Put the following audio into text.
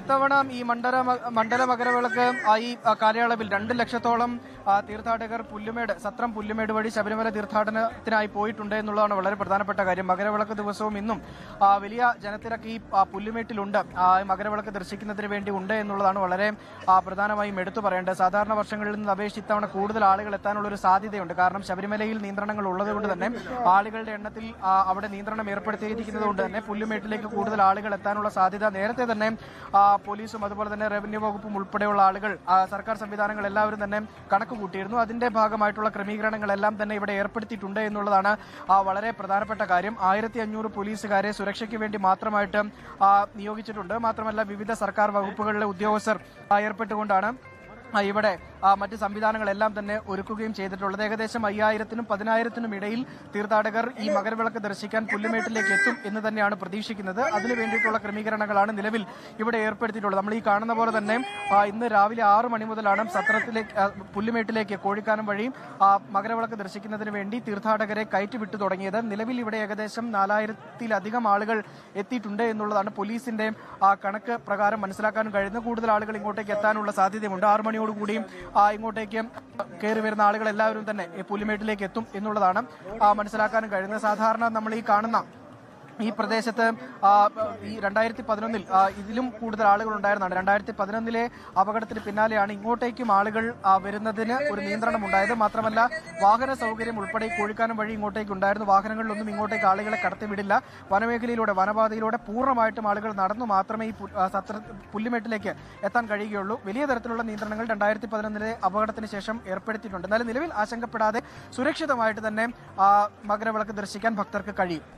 ഇത്തവണ ഈ മണ്ഡല മകരവിളക്ക് ഈ കാലയളവിൽ 2 ലക്ഷത്തോളം തീർത്ഥാടകർ സത്രം പുല്ലുമേട് വഴി ശബരിമല തീർത്ഥാടനത്തിനായി പോയിട്ടുണ്ട് എന്നുള്ളതാണ് വളരെ പ്രധാനപ്പെട്ട കാര്യം. മകരവിളക്ക് ദിവസവും ഇന്നും വലിയ ജനത്തിരക്ക് ഈ പുല്ലുമേട്ടിലുണ്ട്, മകരവിളക്ക് ദർശിക്കുന്നതിന് വേണ്ടി ഉണ്ട് എന്നുള്ളതാണ് വളരെ പ്രധാനമായും എടുത്തു പറയേണ്ടത്. സാധാരണ വർഷങ്ങളിൽ നിന്ന് അപേക്ഷിച്ച് ഇത്തവണ കൂടുതൽ ആളുകൾ എത്താനുള്ള ഒരു സാധ്യതയുണ്ട്. കാരണം ശബരിമലയിൽ നിയന്ത്രണങ്ങൾ ഉള്ളതുകൊണ്ട് തന്നെ ആളുകളുടെ എണ്ണത്തിൽ അവിടെ നിയന്ത്രണം ഏർപ്പെടുത്തിയിരിക്കുന്നത് കൊണ്ട് തന്നെ പുല്ലുമേട്ടിലേക്ക് കൂടുതൽ ആളുകൾ എത്താനുള്ള സാധ്യത നേരത്തെ തന്നെ പോലീസും അതുപോലെ തന്നെ റവന്യൂ വകുപ്പും ഉൾപ്പെടെയുള്ള ആളുകൾ, സർക്കാർ സംവിധാനങ്ങൾ എല്ലാവരും തന്നെ കണക്ക് കൂട്ടിയിരുന്നു. അതിന്റെ ഭാഗമായിട്ടുള്ള ക്രമീകരണങ്ങളെല്ലാം തന്നെ ഇവിടെ ഏർപ്പെടുത്തിയിട്ടുണ്ട് എന്നുള്ളതാണ് വളരെ പ്രധാനപ്പെട്ട കാര്യം. 1500 പോലീസുകാരെ സുരക്ഷയ്ക്ക് വേണ്ടി മാത്രമായിട്ട് നിയോഗിച്ചിട്ടുണ്ട്. മാത്രമല്ല വിവിധ സർക്കാർ വകുപ്പുകളിലെ ഉദ്യോഗസ്ഥർ ഏർപ്പെട്ടുകൊണ്ടാണ് ഇവിടെ മറ്റ് സംവിധാനങ്ങളെല്ലാം തന്നെ ഒരുക്കുകയും ചെയ്തിട്ടുള്ളത്. ഏകദേശം 5000-നും 10,000-നും ഇടയിൽ തീർത്ഥാടകർ ഈ മകരവിളക്ക് ദർശിക്കാൻ പുല്ലുമേട്ടിലേക്ക് എത്തും എന്ന് തന്നെയാണ് പ്രതീക്ഷിക്കുന്നത്. അതിനു വേണ്ടിയിട്ടുള്ള ക്രമീകരണങ്ങളാണ് നിലവിൽ ഇവിടെ ഏർപ്പെടുത്തിയിട്ടുള്ളത്. നമ്മൾ ഈ കാണുന്ന പോലെ തന്നെ ഇന്ന് രാവിലെ 6 മണി മുതലാണ് പുല്ലുമേട്ടിലേക്ക് കോഴിക്കാനം വഴി മകരവിളക്ക് ദർശിക്കുന്നതിന് വേണ്ടി തീർത്ഥാടകരെ കയറ്റിവിട്ടു തുടങ്ങിയത്. നിലവിൽ ഇവിടെ ഏകദേശം 4000-ത്തിലധികം ആളുകൾ എത്തിയിട്ടുണ്ട് എന്നുള്ളതാണ് പോലീസിന്റെ കണക്ക് പ്രകാരം മനസ്സിലാക്കാൻ കഴിയുന്നത്. കൂടുതൽ ആളുകൾ ഇങ്ങോട്ടേക്ക് എത്താനുള്ള സാധ്യതയുണ്ട്. 6 മണിയോടുകൂടിയും ഇങ്ങോട്ടേക്ക് കയറി വരുന്ന ആളുകൾ എല്ലാവരും തന്നെ പുല്ലുമേട്ടിലേക്ക് എത്തും എന്നുള്ളതാണ് മനസ്സിലാക്കാനും കഴിയുന്നത്. സാധാരണ നമ്മൾ ഈ കാണുന്ന ഈ പ്രദേശത്ത് ഈ 2011-ൽ ഇതിലും കൂടുതൽ ആളുകൾ ഉണ്ടായിരുന്നതാണ്. 2011-ലെ അപകടത്തിന് പിന്നാലെയാണ് ഇങ്ങോട്ടേക്കും ആളുകൾ വരുന്നതിന് ഒരു നിയന്ത്രണം ഉണ്ടായത്. മാത്രമല്ല വാഹന സൗകര്യം ഉൾപ്പെടെ കോഴിക്കാനം വഴി ഇങ്ങോട്ടേക്ക് ഉണ്ടായിരുന്നു. വാഹനങ്ങളിലൊന്നും ഇങ്ങോട്ടേക്ക് ആളുകളെ കടത്തിവിടില്ല. വനമേഖലയിലൂടെ വനപാതയിലൂടെ പൂർണ്ണമായിട്ടും ആളുകൾ നടന്നു മാത്രമേ ഈ പുല്ലുമേട്ടിലേക്ക് എത്താൻ കഴിയുകയുള്ളൂ. വലിയ തരത്തിലുള്ള നിയന്ത്രണങ്ങൾ 2011-ലെ അപകടത്തിന് ശേഷം ഏർപ്പെടുത്തിയിട്ടുണ്ട്. എന്നാലും നിലവിൽ ആശങ്കപ്പെടാതെ സുരക്ഷിതമായിട്ട് തന്നെ മകരവിളക്ക് ദർശിക്കാൻ ഭക്തർക്ക് കഴിയും.